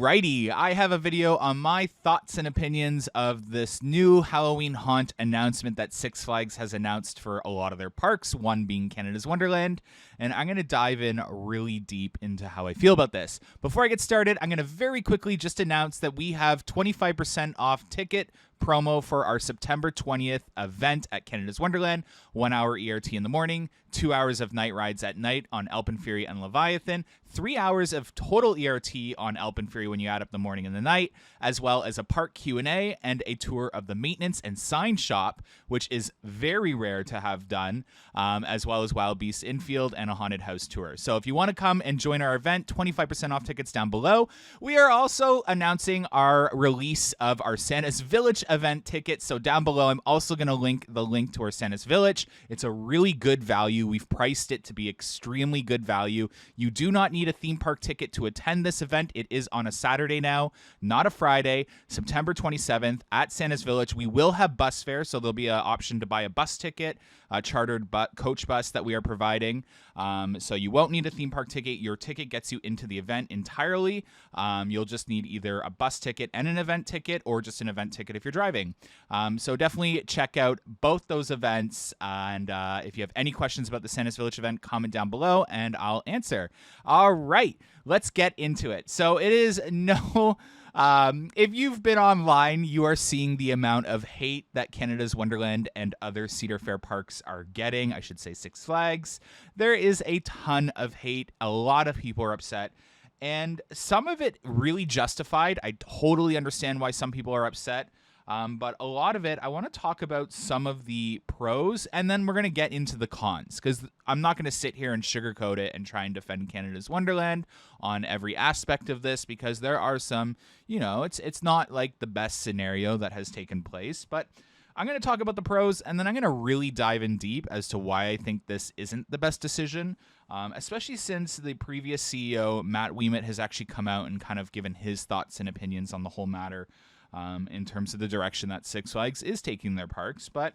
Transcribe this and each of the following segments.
Alrighty, I have a video on my thoughts and opinions of this new Halloween haunt announcement that Six Flags has announced for a lot of their parks, one being Canada's Wonderland, and I'm going to dive in really deep into how I feel about this. Before I get started, I'm going to very quickly just announce that we have 25% off ticket promo for our September 20th event at Canada's Wonderland. 1 hour ERT in the morning, 2 hours of night rides at night on Alpenfury and Leviathan, 3 hours of total ERT on Alpenfury when you add up the morning and the night, as well as a park Q&A and a tour of the maintenance and sign shop, which is very rare to have done, as well as Wild Beasts Infield and a haunted house tour. So if you want to come and join our event, 25% off tickets down below. We are also announcing our release of our Santa's Village event tickets. So down below, I'm also going to link the link to our Santa's Village. It's a really good value. We've priced it to be extremely good value. You do not need a theme park ticket to attend this event. It is on a Saturday now, not a Friday, September 27th at Santa's Village. We will have bus fare, so there'll be an option to buy a bus ticket, a chartered coach bus that we are providing. So you won't need a theme park ticket. Your ticket gets you into the event entirely. You'll just need either a bus ticket and an event ticket, or just an event ticket if you're driving. So definitely check out both those events. And if you have any questions about the Santa's Village event, comment down below and I'll answer. All right, let's get into it. So it is no... if you've been online, you are seeing the amount of hate that Canada's Wonderland and other Cedar Fair parks are getting. I should say Six Flags. There is a ton of hate. A lot of people are upset. And some of it really justified. I totally understand why some people are upset. But a lot of it, I want to talk about some of the pros, and then we're going to get into the cons, because I'm not going to sit here and sugarcoat it and try and defend Canada's Wonderland on every aspect of this, because there are some, it's not like the best scenario that has taken place. But I'm going to talk about the pros, and then I'm going to really dive in deep as to why I think this isn't the best decision, especially since the previous CEO, Matt Wiemet, has actually come out and kind of given his thoughts and opinions on the whole matter. In terms of the direction that Six Flags is taking their parks. But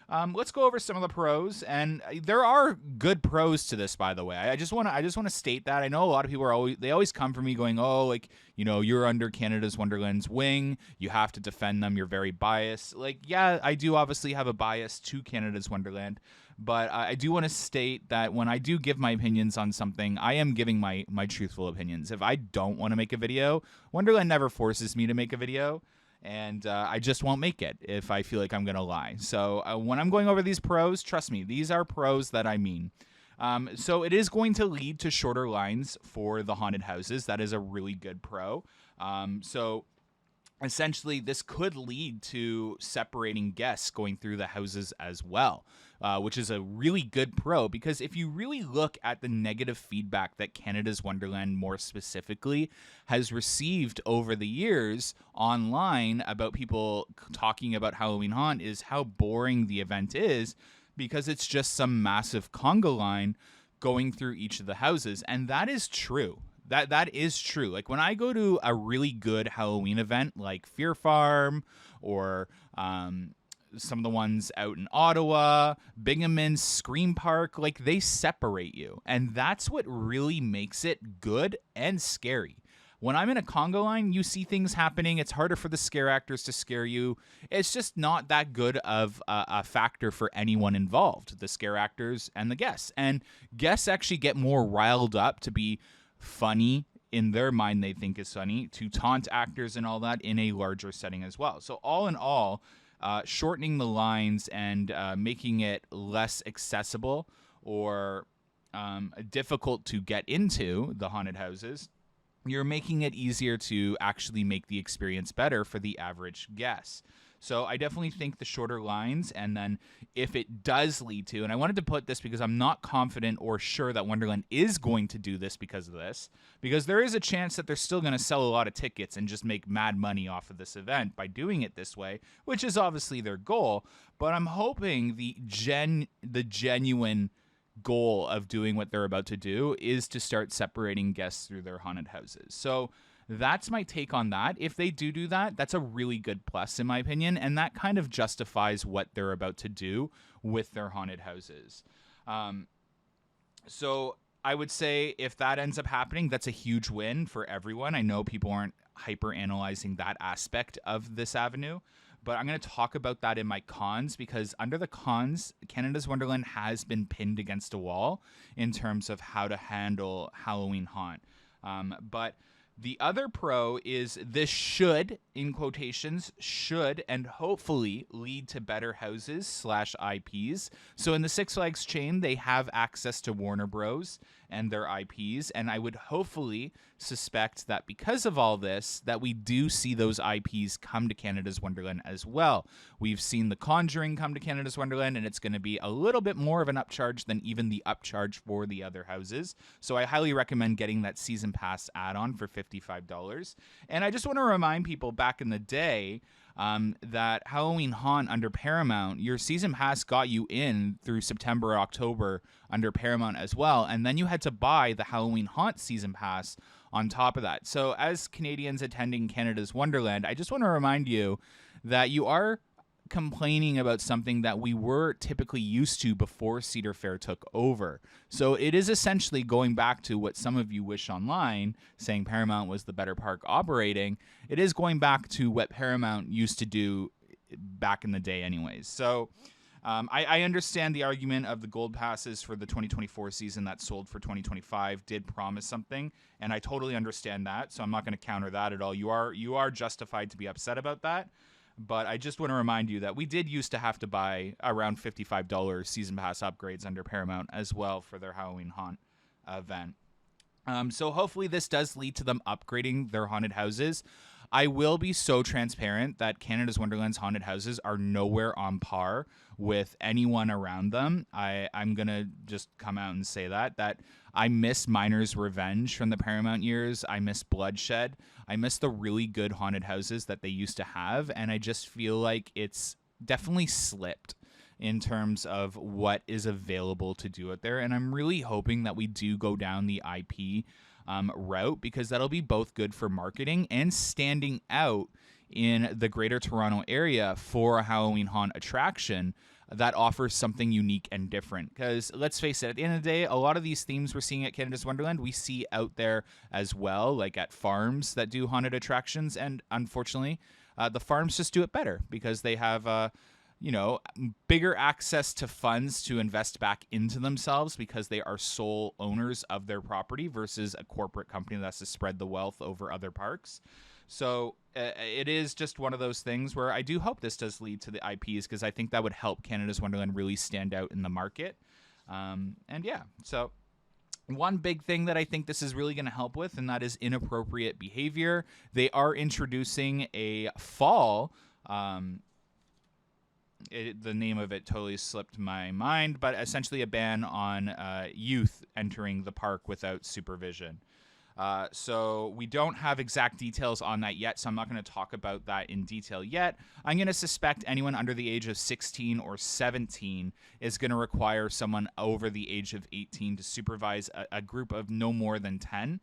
let's go over some of the pros, and there are good pros to this, by the way. I just want to state that. I know a lot of people always come for me going, oh, you're under Canada's Wonderland's wing, you have to defend them, you're very biased. Yeah, I do obviously have a bias to Canada's Wonderland, but I do want to state that when I do give my opinions on something, I am giving my truthful opinions. If I don't want to make a video, Wonderland never forces me to make a video. And I just won't make it if I feel like I'm going to lie. So when I'm going over these pros, trust me, these are pros that I mean. So it is going to lead to shorter lines for the haunted houses. That is a really good pro. So essentially, this could lead to separating guests going through the houses as well, which is a really good pro, because if you really look at the negative feedback that Canada's Wonderland more specifically has received over the years online about people talking about Halloween Haunt, is how boring the event is, because it's just some massive conga line going through each of the houses. And that is true. That is true. Like when I go to a really good Halloween event like Fear Farm, or some of the ones out in Ottawa, Binghamton, Scream Park, they separate you. And that's what really makes it good and scary. When I'm in a conga line, you see things happening. It's harder for the scare actors to scare you. It's just not that good of a factor for anyone involved, the scare actors and the guests. And guests actually get more riled up to be funny in their mind, they think is funny, to taunt actors and all that in a larger setting as well. So all in all, shortening the lines and making it less accessible or difficult to get into the haunted houses, you're making it easier to actually make the experience better for the average guest. So I definitely think the shorter lines, and then if it does lead to, and I wanted to put this because I'm not confident or sure that Wonderland is going to do this because of this, because there is a chance that they're still going to sell a lot of tickets and just make mad money off of this event by doing it this way, which is obviously their goal. But I'm hoping the genuine goal of doing what they're about to do is to start separating guests through their haunted houses. So that's my take on that. If they do that, that's a really good plus in my opinion, and that kind of justifies what they're about to do with their haunted houses. So I would say if that ends up happening, that's a huge win for everyone. I know people aren't hyper analyzing that aspect of this avenue, but I'm going to talk about that in my cons, because under the cons, Canada's Wonderland has been pinned against a wall in terms of how to handle Halloween Haunt. But the other pro is this should, in quotations, should and hopefully lead to better houses / IPs. So in the Six Flags chain, they have access to Warner Bros. And their IPs, and I would hopefully suspect that because of all this, that we do see those IPs come to Canada's Wonderland as well. We've seen The Conjuring come to Canada's Wonderland, and it's going to be a little bit more of an upcharge than even the upcharge for the other houses. So I highly recommend getting that season pass add-on for $55. And I just want to remind people, back in the day, that Halloween Haunt under Paramount, your season pass got you in through September or October under Paramount as well, and then you had to buy the Halloween Haunt season pass on top of that. So as Canadians attending Canada's Wonderland, I just want to remind you that you are complaining about something that we were typically used to before Cedar Fair took over. So it is essentially going back to what some of you wish online, saying Paramount was the better park operating. It is going back to what Paramount used to do back in the day anyways. So I understand the argument of the gold passes for the 2024 season that sold for 2025 did promise something, and I totally understand that, so I'm not going to counter that at all. You are justified to be upset about that. But I just want to remind you that we did used to have to buy around $55 season pass upgrades under Paramount as well for their Halloween Haunt event. So hopefully this does lead to them upgrading their haunted houses. I will be so transparent that Canada's Wonderland's haunted houses are nowhere on par with anyone around them. I'm going to just come out and say that I miss Miner's Revenge from the Paramount years. I miss Bloodshed. I miss the really good haunted houses that they used to have, and I just feel like it's definitely slipped in terms of what is available to do out there, and I'm really hoping that we do go down the IP route, because that'll be both good for marketing and standing out in the Greater Toronto area for a Halloween Haunt attraction that offers something unique and different. Because let's face it, at the end of the day, a lot of these themes we're seeing at Canada's Wonderland, we see out there as well, like at farms that do haunted attractions. And unfortunately, the farms just do it better because they have bigger access to funds to invest back into themselves because they are sole owners of their property versus a corporate company that has to spread the wealth over other parks. So it is just one of those things where I do hope this does lead to the IPs, because I think that would help Canada's Wonderland really stand out in the market. So one big thing that I think this is really going to help with, and that is inappropriate behavior. They are introducing a fall the name of it totally slipped my mind, but essentially a ban on youth entering the park without supervision. So we don't have exact details on that yet, so I'm not going to talk about that in detail yet. I'm going to suspect anyone under the age of 16 or 17 is going to require someone over the age of 18 to supervise a group of no more than 10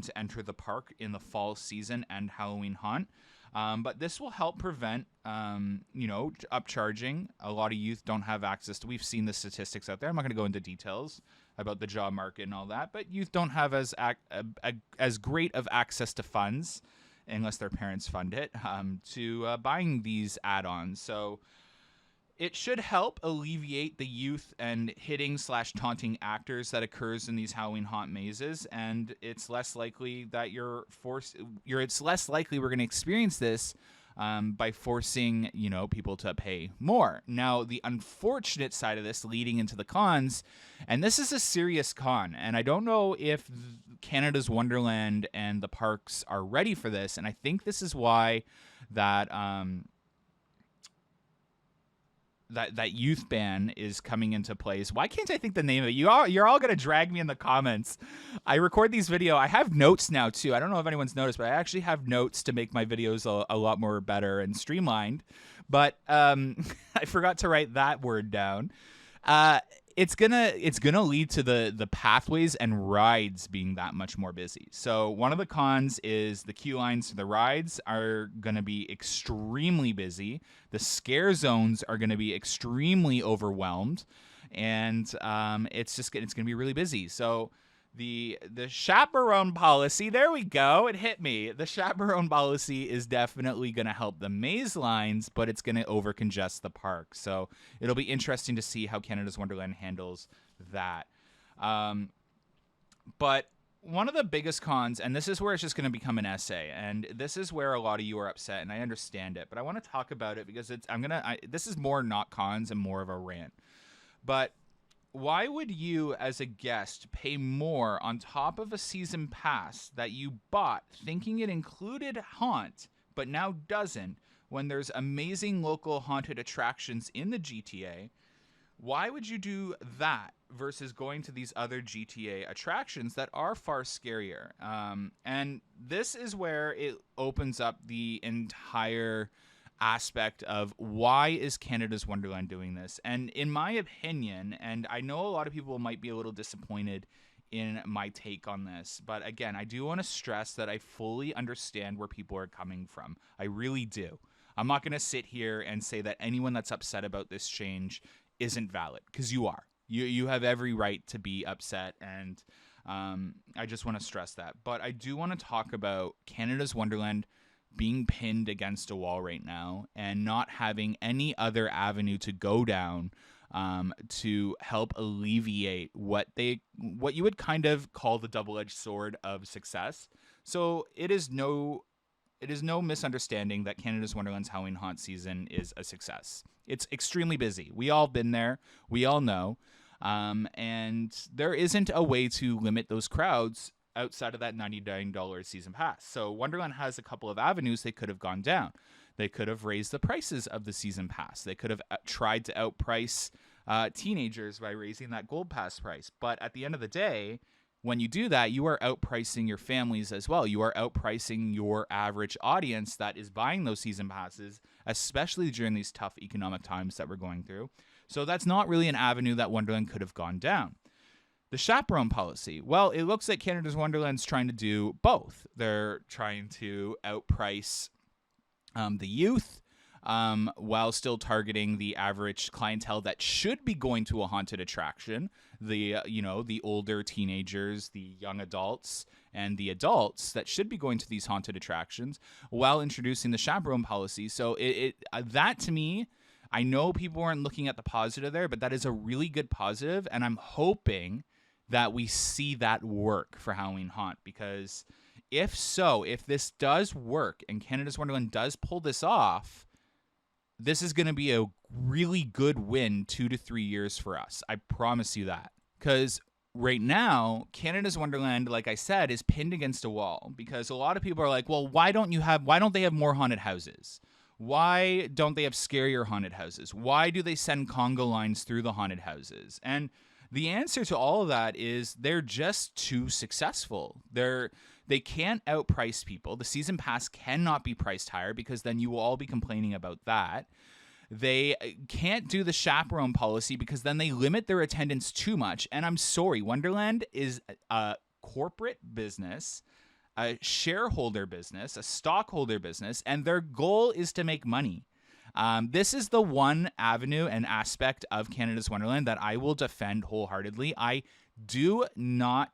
to enter the park in the fall season and Halloween Haunt. But this will help prevent, upcharging. A lot of youth don't have access to. We've seen the statistics out there. I'm not going to go into details about the job market and all that, but youth don't have as great of access to funds, unless their parents fund it, to buying these add-ons. So it should help alleviate the youth and hitting/taunting actors that occurs in these Halloween Haunt mazes, and it's less likely that it's less likely we're going to experience this by forcing people to pay more. Now, the unfortunate side of this, leading into the cons, and this is a serious con, and I don't know if Canada's Wonderland and the parks are ready for this, and I think this is why that that youth ban is coming into place. Why can't I think the name of it? You're all going to drag me in the comments. I record these videos. I have notes now, too. I don't know if anyone's noticed, but I actually have notes to make my videos a lot more better and streamlined. But I forgot to write that word down. It's gonna lead to the pathways and rides being that much more busy. So one of the cons is the queue lines to the rides are gonna be extremely busy. The scare zones are gonna be extremely overwhelmed, and it's gonna be really busy. So The chaperone policy, there we go, it hit me. The chaperone policy is definitely going to help the maze lines, but it's going to overcongest the park. So it'll be interesting to see how Canada's Wonderland handles that. But one of the biggest cons, and this is where it's just going to become an essay, and this is where a lot of you are upset, and I understand it, but I want to talk about it because this is more not cons and more of a rant. But why would you, as a guest, pay more on top of a season pass that you bought thinking it included haunt, but now doesn't, when there's amazing local haunted attractions in the GTA? Why would you do that versus going to these other GTA attractions that are far scarier? And this is where it opens up the entire aspect of why is Canada's Wonderland doing this? And in my opinion, and I know a lot of people might be a little disappointed in my take on this, but again, I do want to stress that I fully understand where people are coming from. I really do. I'm not going to sit here and say that anyone that's upset about this change isn't valid, because you are. You have every right to be upset, and I just want to stress that. But I do want to talk about Canada's Wonderland being pinned against a wall right now and not having any other avenue to go down to help alleviate what you would kind of call the double-edged sword of success. So it is no misunderstanding that Canada's Wonderland's Halloween Haunt season is a success. It's extremely busy. We all been there. We all know. And there isn't a way to limit those crowds outside of that $99 season pass. So Wonderland has a couple of avenues they could have gone down. They could have raised the prices of the season pass. They could have tried to outprice teenagers by raising that gold pass price. But at the end of the day, when you do that, you are outpricing your families as well. You are outpricing your average audience that is buying those season passes, especially during these tough economic times that we're going through. So that's not really an avenue that Wonderland could have gone down. The chaperone policy. Well, it looks like Canada's Wonderland's trying to do both. They're trying to outprice the youth while still targeting the average clientele that should be going to a haunted attraction. The older teenagers, the young adults, and the adults that should be going to these haunted attractions while introducing the chaperone policy. So that to me, I know people aren't looking at the positive there, but that is a really good positive, and I'm hoping that we see that work for Halloween Haunt, because if this does work and Canada's Wonderland does pull this off, this is going to be a really good win 2 to 3 years for us. I promise you that. Because right now, Canada's Wonderland, like I said, is pinned against a wall, because a lot of people are like, well, why don't they have more haunted houses? Why don't they have scarier haunted houses? Why do they send conga lines through the haunted houses? And the answer to all of that is they're just too successful. They can't outprice people. The season pass cannot be priced higher, because then you will all be complaining about that. They can't do the chaperone policy, because then they limit their attendance too much. And I'm sorry, Wonderland is a corporate business, a shareholder business, a stockholder business, and their goal is to make money. This is the one avenue and aspect of Canada's Wonderland that I will defend wholeheartedly. I do not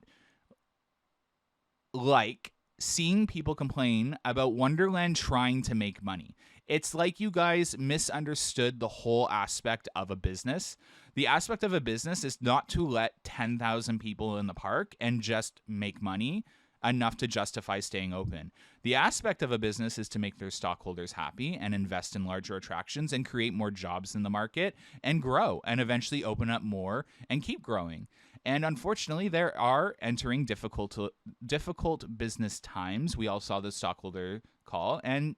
like seeing people complain about Wonderland trying to make money. It's like you guys misunderstood the whole aspect of a business. The aspect of a business is not to let 10,000 people in the park and just make money enough to justify staying open. The aspect of a business is to make their stockholders happy and invest in larger attractions and create more jobs in the market and grow and eventually open up more and keep growing. And unfortunately, there are entering difficult business times. We all saw the stockholder call, and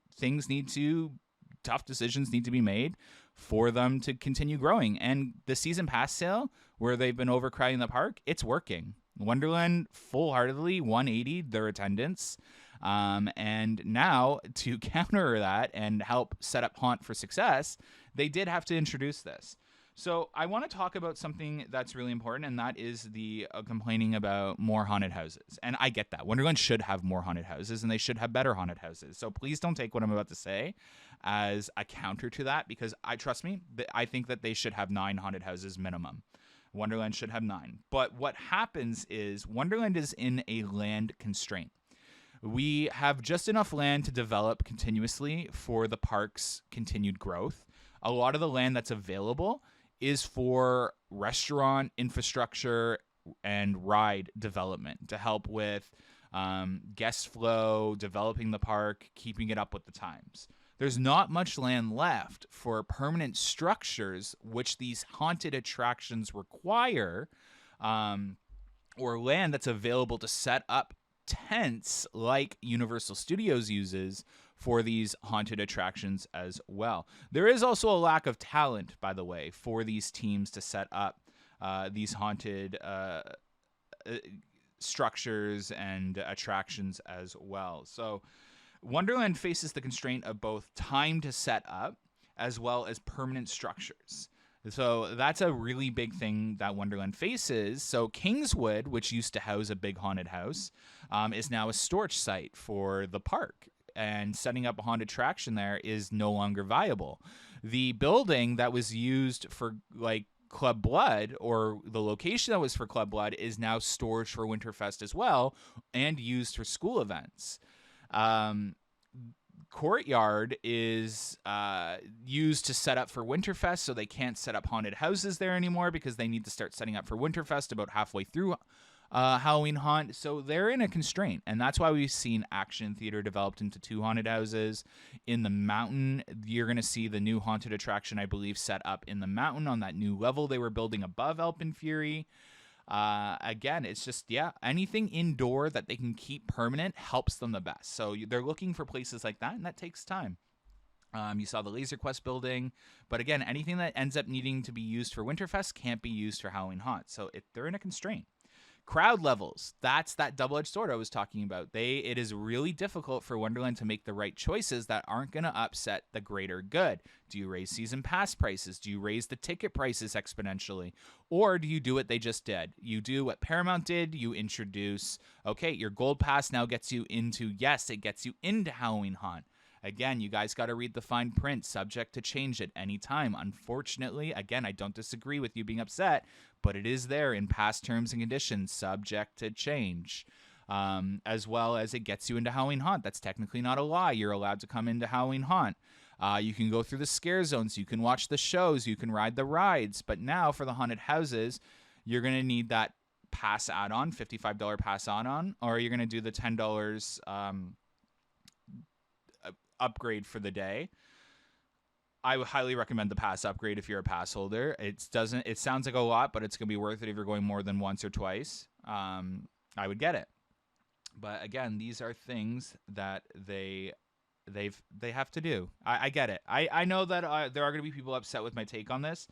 tough decisions need to be made for them to continue growing. And the season pass sale, where they've been overcrowding the park, it's working. Wonderland full-heartedly 180 their attendance. And now, to counter that and help set up Haunt for success, they did have to introduce this. So I want to talk about something that's really important, and that is the complaining about more haunted houses. And I get that. Wonderland should have more haunted houses, and they should have better haunted houses. So please don't take what I'm about to say as a counter to that, because I think that they should have 9 haunted houses minimum. Wonderland should have 9. But what happens is Wonderland is in a land constraint. We have just enough land to develop continuously for the park's continued growth. A lot of the land that's available is for restaurant infrastructure and ride development to help with guest flow, developing the park, keeping it up with the times. There's not much land left for permanent structures, which these haunted attractions require, or land that's available to set up tents like Universal Studios uses for these haunted attractions as well. There is also a lack of talent, by the way, for these teams to set up these haunted structures and attractions as well. So Wonderland faces the constraint of both time to set up as well as permanent structures. So that's a really big thing that Wonderland faces. So Kingswood, which used to house a big haunted house, is now a storage site for the park. And setting up a haunted attraction there is no longer viable. The building that was used for like Club Blood, or the location that was for Club Blood, is now storage for Winterfest as well and used for school events. Courtyard is used to set up for Winterfest, so they can't set up haunted houses there anymore because they need to start setting up for Winterfest about halfway through Halloween Haunt. So they're in a constraint, and that's why we've seen Action Theater developed into 2 haunted houses. In the mountain, you're going to see the new haunted attraction, I believe, set up in the mountain on that new level they were building above Alpine Fury. Again, it's just, anything indoor that they can keep permanent helps them the best. So they're looking for places like that, and that takes time. You saw the Laser Quest building, but again, anything that ends up needing to be used for Winterfest can't be used for Halloween Haunt. So they're in a constraint. Crowd levels, that's that double-edged sword I was talking about. It is really difficult for Wonderland to make the right choices that aren't going to upset the greater good. Do you raise season pass prices? Do you raise the ticket prices exponentially? Or do you do what they just did? You do what Paramount did. You introduce, okay, your gold pass now gets you into, yes, it gets you into Halloween Haunt. Again, you guys got to read the fine print, subject to change at any time. Unfortunately, again, I don't disagree with you being upset, but it is there in past terms and conditions, subject to change. As well as it gets you into Halloween Haunt. That's technically not a lie. You're allowed to come into Halloween Haunt. You can go through the scare zones. You can watch the shows. You can ride the rides. But now for the haunted houses, you're going to need that pass add-on, $55 pass add-on, or you're going to do the $10 upgrade for the day. I would highly recommend the pass upgrade if you're a pass holder. It sounds like a lot, but it's going to be worth it if you're going more than once or twice. I would get it. But again, these are things that they have to do. I get it. I know that there are going to be people upset with my take on this,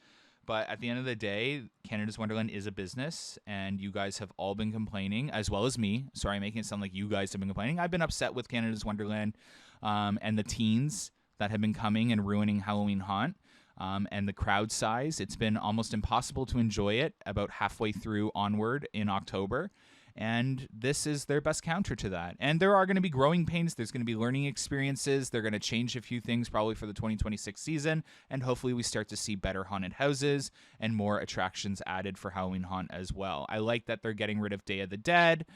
but at the end of the day, Canada's Wonderland is a business, and you guys have all been complaining, as well as me. Sorry, making it sound like you guys have been complaining. I've been upset with Canada's Wonderland and the teens that have been coming and ruining Halloween Haunt, and the crowd size. It's been almost impossible to enjoy it about halfway through onward in October. And this is their best counter to that. And there are going to be growing pains. There's going to be learning experiences. They're going to change a few things probably for the 2026 season. And hopefully we start to see better haunted houses and more attractions added for Halloween Haunt as well. I like that they're getting rid of Day of the Dead.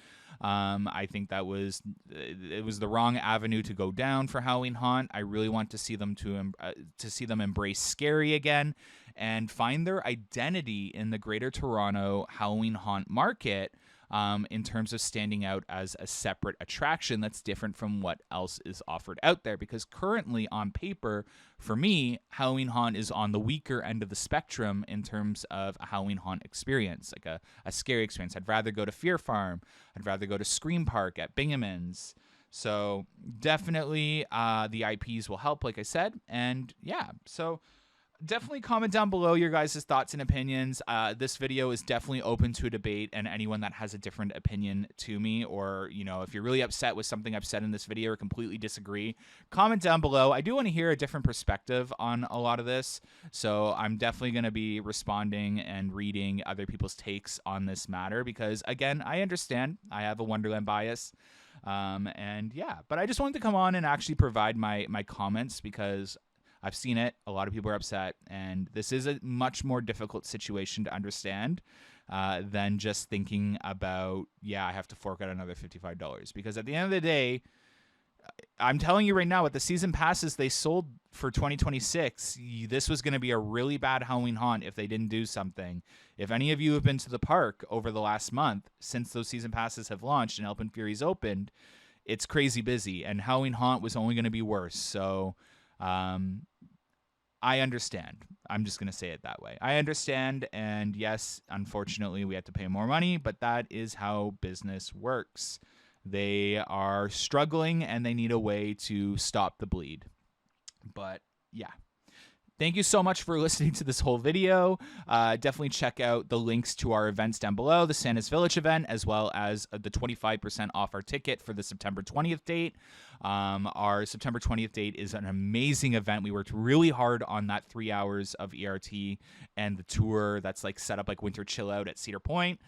I think it was the wrong avenue to go down for Halloween Haunt. I really want to see them embrace scary again and find their identity in the Greater Toronto Halloween Haunt market. In terms of standing out as a separate attraction that's different from what else is offered out there. Because currently, on paper, for me, Halloween Haunt is on the weaker end of the spectrum in terms of a Halloween Haunt experience, like a scary experience. I'd rather go to Fear Farm. I'd rather go to Scream Park at Binghamton's. So definitely the IPs will help, like I said. And yeah, so definitely comment down below your guys' thoughts and opinions. This video is definitely open to a debate, and anyone that has a different opinion to me, or, you know, if you're really upset with something I've said in this video or completely disagree, comment down below. I do want to hear a different perspective on a lot of this, so I'm definitely going to be responding and reading other people's takes on this matter because, again, I understand I have a Wonderland bias. And yeah, but I just wanted to come on and actually provide my comments because I've seen it. A lot of people are upset, and this is a much more difficult situation to understand than just thinking about, I have to fork out another $55. Because at the end of the day, I'm telling you right now, with the season passes they sold for 2026, this was going to be a really bad Halloween haunt if they didn't do something. If any of you have been to the park over the last month since those season passes have launched and Elpin Fury's opened, it's crazy busy, and Halloween haunt was only going to be worse. So I understand. I'm just going to say it that way. I understand, and yes, unfortunately, we have to pay more money, but that is how business works. They are struggling, and they need a way to stop the bleed. But yeah. Thank you so much for listening to this whole video. Definitely check out the links to our events down below, the Santa's Village event, as well as the 25% off our ticket for the September 20th date. Our September 20th date is an amazing event. We worked really hard on that 3 hours of ERT and the tour that's like set up like winter chill out at Cedar Point.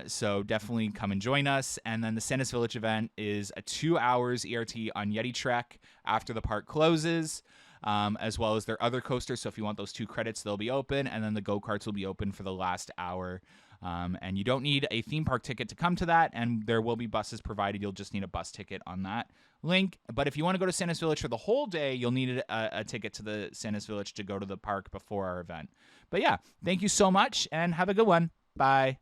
So definitely come and join us. And then the Santa's Village event is a 2 hours ERT on Yeti Trek after the park closes. As well as their other coasters. So if you want those 2 credits, they'll be open. And then the go-karts will be open for the last hour. And you don't need a theme park ticket to come to that. And there will be buses provided. You'll just need a bus ticket on that link. But if you want to go to Santa's Village for the whole day, you'll need a ticket to the Santa's Village to go to the park before our event. But yeah, thank you so much and have a good one. Bye.